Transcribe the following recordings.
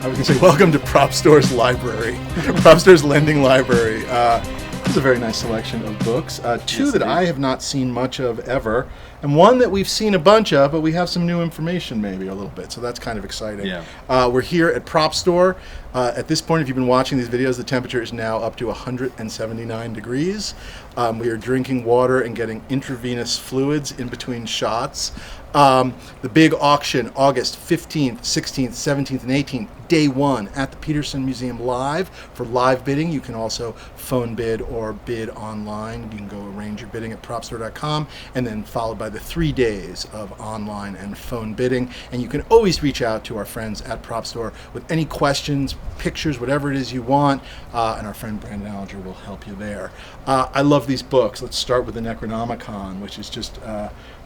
I was going to say, welcome to Propstore's library. Propstore's lending library. This is a very nice selection of books. Two that I have not seen much of ever, and one that we've seen a bunch of, but we have some new information maybe a little bit, so that's kind of exciting. Yeah. We're here at Propstore. At this point, if you've been watching these videos, the temperature is now up to 179 degrees. We are drinking water and getting intravenous fluids in between shots. The big auction, August 15th, 16th, 17th, and 18th, day one at the Peterson Museum Live. For live bidding, you can also phone bid or bid online. You can go arrange your bidding at propstore.com, and then followed by the 3 days of online and phone bidding. And you can always reach out to our friends at Propstore with any questions, pictures, whatever it is you want, and our friend Brandon Alger will help you there. I love these books. Let's start with the Necronomicon, which is just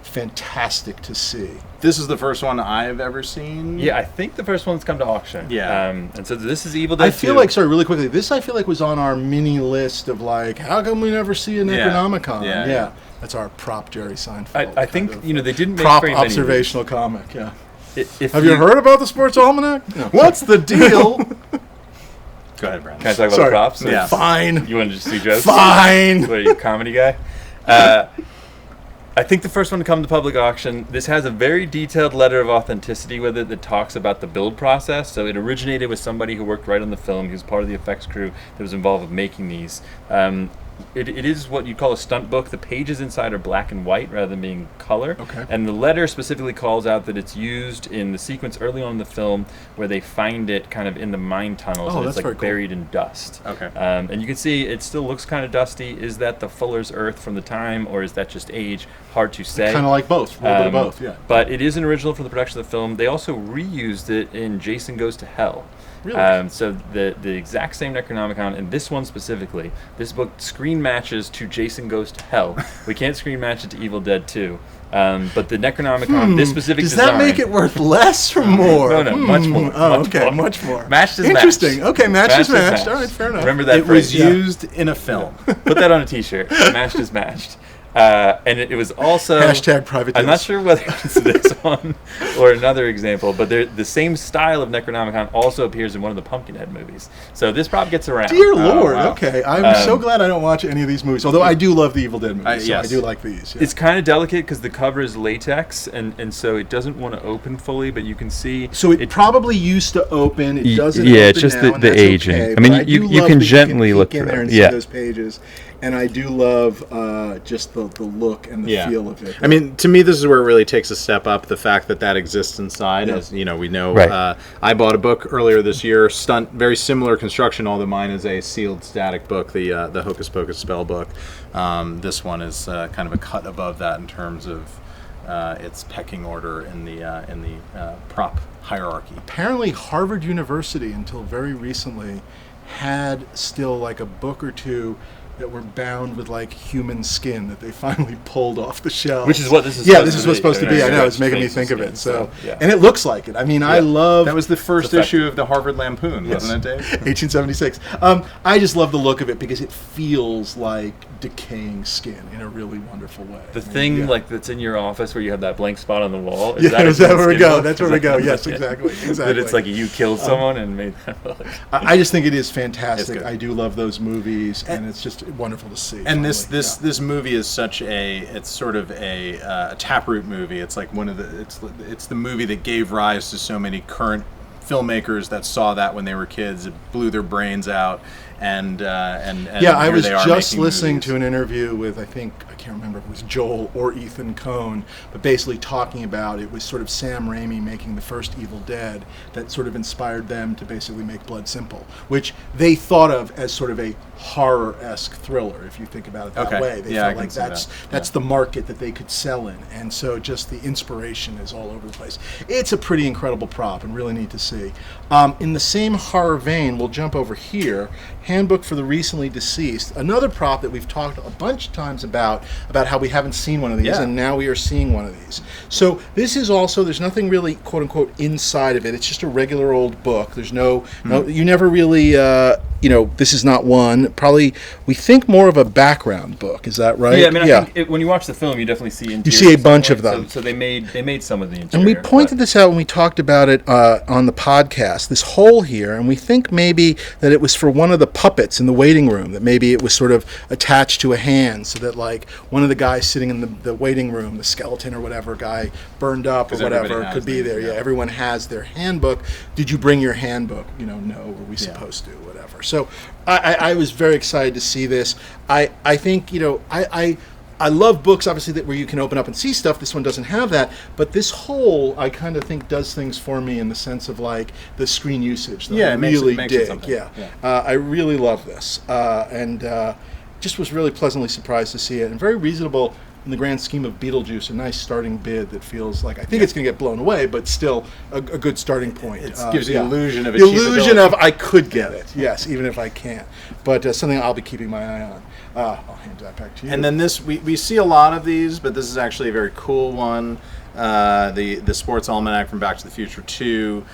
fantastic to see. This is the first one I've ever seen. Yeah, I think the first one's come to auction. Yeah. And so this is Evil Dead 2. I feel like, sorry, really quickly, this I feel like was on our mini list of like, how come we never see a Necronomicon? Yeah. That's our prop Jerry Seinfeld. I think, they didn't make prop very many observational comic, yeah. If you heard about the Sports Almanac? No. What's the deal? Go ahead, Brandon. Can I talk about Sorry. the props? Yeah. Fine. You want to just do jokes? Fine. What are you, a comedy guy? I think the first one to come to public auction, this has a very detailed letter of authenticity with it that talks about the build process. So it originated with somebody who worked right on the film. He was part of the effects crew that was involved with making these. It is what you call a stunt book. The pages inside are black and white rather than being color. Okay. And the letter specifically calls out that it's used in the sequence early on in the film where they find it kind of in the mine tunnels and it's like buried in dust. Okay. And you can see it still looks kind of dusty. Is that the fuller's earth from the time, or is that just age? Hard to say. Kind of like both. A little bit of both, yeah. But it is an original for the production of the film. They also reused it in Jason Goes to Hell. Really? So the exact same Necronomicon, and this one specifically, this book screen matches to Jason Goes to Hell. We can't screen match it to Evil Dead 2. But the Necronomicon, this specific design... Does that make it worth less or more? No, much more. Much more. Matched is Interesting. matched. Okay, matched is matched. matched. All right, fair enough. Remember that It phrase. was used in a film. Put that on a t-shirt. Matched is matched. And it was also... Hashtag private I'm not deals. sure whether it's this one or another example, but the same style of Necronomicon also appears in one of the Pumpkinhead movies. So this prop gets around. Dear Lord, wow. okay. I'm so glad I don't watch any of these movies, although I do love the Evil Dead movies, so yes. I do like these. Yeah. It's kind of delicate because the cover is latex, and so it doesn't want to open fully, but you can see... So it probably used to open. It doesn't yeah, open it's just now, and the that's aging. okay, I mean, but you do love can that gently you can look peek in through there it. and see Yeah. those pages. And I do love just the look and the feel of it. I mean, to me, this is where it really takes a step up. The fact that exists inside, Yeah. as we know. Right. I bought a book earlier this year, stunt, very similar construction. Although mine is a sealed static book, the Hocus Pocus spell book. This one is kind of a cut above that in terms of its pecking order in the prop hierarchy. Apparently, Harvard University, until very recently, had still like a book or two that were bound with like human skin that they finally pulled off the shelves. Which is what this is Yeah, supposed this to is be. what's supposed to be. I know, it's making me Face think of skin, it. So, yeah. and it looks like it. I mean, I love... That was the first issue of the Harvard Lampoon, wasn't it, Dave? 1876. I just love the look of it because it feels like decaying skin in a really wonderful way. The thing that's in your office where you have that blank spot on the wall. Is that where we skin go? book? That's where we go. Yes, exactly. That it's like you killed someone and made that look. I just think it is fantastic. It's good. I do love those movies, and it's just wonderful to see. And finally. this movie is it's sort of a taproot movie. It's like it's the movie that gave rise to so many current filmmakers that saw that when they were kids. It blew their brains out. And I was just listening movies. to an interview with, I can't remember if it was Joel or Ethan Coen, but basically talking about it was sort of Sam Raimi making the first Evil Dead that sort of inspired them to basically make Blood Simple, which they thought of as sort of a horror-esque thriller, if you think about it that Okay. way. They Yeah, I felt can like see that's the market that they could sell in, and so just the inspiration is all over the place. It's a pretty incredible prop and really neat to see. In the same horror vein, we'll jump over here. Handbook for the Recently Deceased, another prop that we've talked a bunch of times about how we haven't seen one of these, and now we are seeing one of these. So this is also, there's nothing really, quote unquote, inside of it. It's just a regular old book. There's no you never really, this is not one. Probably, we think more of a background book. Is that right? Yeah, I mean, I think when you watch the film, you definitely see interiors. You see a bunch of them. So they made some of the interior. And we pointed this out when we talked about it on the podcast, this hole here, and we think maybe that it was for one of the puppets in the waiting room, that maybe it was sort of attached to a hand, so that like one of the guys sitting in the waiting room, the skeleton or whatever guy burned up or whatever, could be there. Yeah, everyone has their handbook. Did you bring your handbook? No, were we supposed to? Whatever. So I was very excited to see this. I think, I love books, obviously, that where you can open up and see stuff. This one doesn't have that, but this whole, I kind of think, does things for me in the sense of like the screen usage that I really dig. I really love this, and just was really pleasantly surprised to see it, and very reasonable in the grand scheme of Beetlejuice. A nice starting bid that feels like, I think it's going to get blown away, but still a good starting point. It gives the illusion of the illusion of I could get it, yes, even if I can't. But something I'll be keeping my eye on. I'll hand that back to you. And then this, we see a lot of these, but this is actually a very cool one. The Sports Almanac from Back to the Future 2.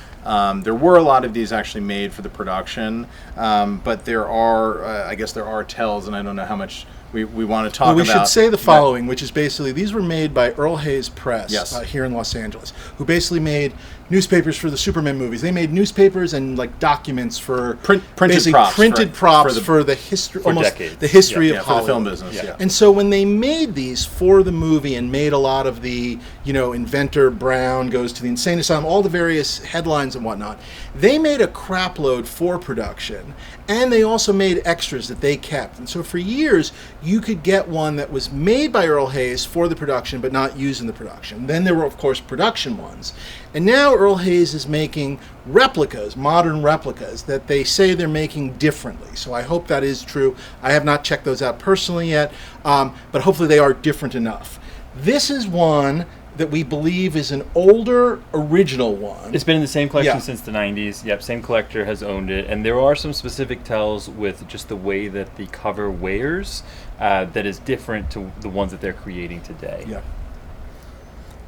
There were a lot of these actually made for the production, but there are, I guess there are tells, and I don't know how much we want to talk about. We should say the following, which is basically, these were made by Earl Hayes Press here in Los Angeles, who basically made newspapers for the Superman movies. They made newspapers and like documents for printed props for the history, almost decades. The history of Hollywood. For the film business. And so when they made these for the movie and made a lot of the, Inventor Brown goes to the insane asylum, all the various headlines and whatnot, they made a crap load for production, and they also made extras that they kept. And so for years, you could get one that was made by Earl Hayes for the production, but not used in the production. Then there were, of course, production ones. And now Earl Hayes is making replicas, modern replicas, that they say they're making differently. So I hope that is true. I have not checked those out personally yet, but hopefully they are different enough. This is one that we believe is an older original one. It's been in the same collection since the 90s. Yep, same collector has owned it. And there are some specific tells with just the way that the cover wears that is different to the ones that they're creating today. Yeah.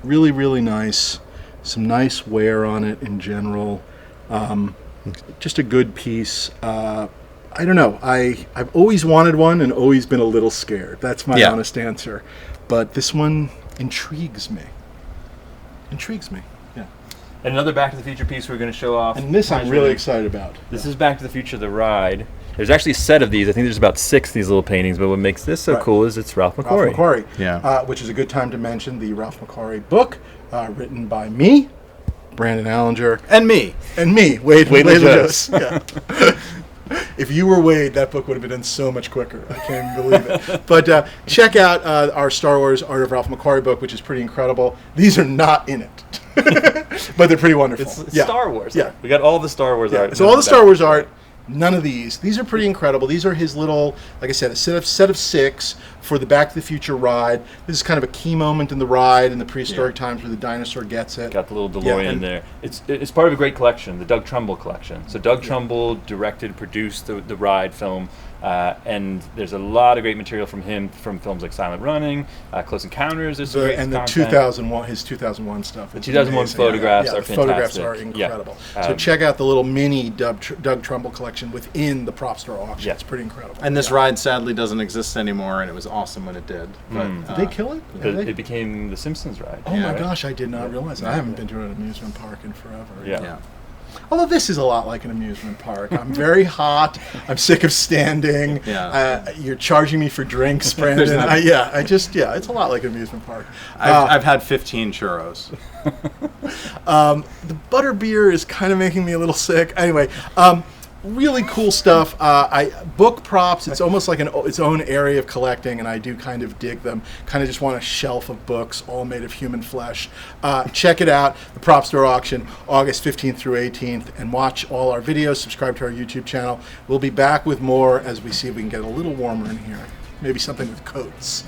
Really, really nice. Some nice wear on it in general. Just a good piece. I don't know. I've always wanted one and always been a little scared. That's my honest answer. But this one intrigues me. Yeah. And another Back to the Future piece we're going to show off. And this I'm really excited about. This is Back to the Future, the ride. There's actually a set of these. I think there's about 6 of these little paintings, but what makes this so cool is it's Ralph McQuarrie. Ralph McQuarrie, which is a good time to mention the Ralph McQuarrie book, written by me, Brandon Allinger. And me, Wade Lejost. If you were Wade, that book would have been done so much quicker. I can't even believe it. But check out our Star Wars Art of Ralph McQuarrie book, which is pretty incredible. These are not in it, but they're pretty wonderful. It's Star Wars. Yeah, we got all the Star Wars art. So all the Star Wars art. None of these. These are pretty incredible. These are his little, like I said, a set of 6 for the Back to the Future ride. This is kind of a key moment in the ride in the prehistoric times where the dinosaur gets it. Got the little DeLorean there. It's part of a great collection, the Doug Trumbull collection. So Doug Trumbull directed, produced the ride film, and there's a lot of great material from him from films like Silent Running, Close Encounters. There's some great content. 2001, his 2001 stuff. The 2001 photographs are fantastic. The photographs are incredible. So check out the little mini Doug Trumbull collection within the Propstore auction. It's pretty incredible. And this ride sadly doesn't exist anymore, and it was awesome when it did. But, did they kill it? It became the Simpsons ride. Oh my gosh, I did not realize that. I haven't been to an amusement park in forever. Yeah. Although this is a lot like an amusement park. I'm very hot. I'm sick of standing. You're charging me for drinks, Brandon. It's a lot like an amusement park. I've had 15 churros. The butterbeer is kind of making me a little sick. Anyway, really cool stuff. Book props, it's almost like its own area of collecting, and I do kind of dig them. Kind of just want a shelf of books all made of human flesh. Check it out, the Propstore auction, August 15th through 18th, and watch all our videos. Subscribe to our YouTube channel. We'll be back with more as we see if we can get a little warmer in here. Maybe something with coats.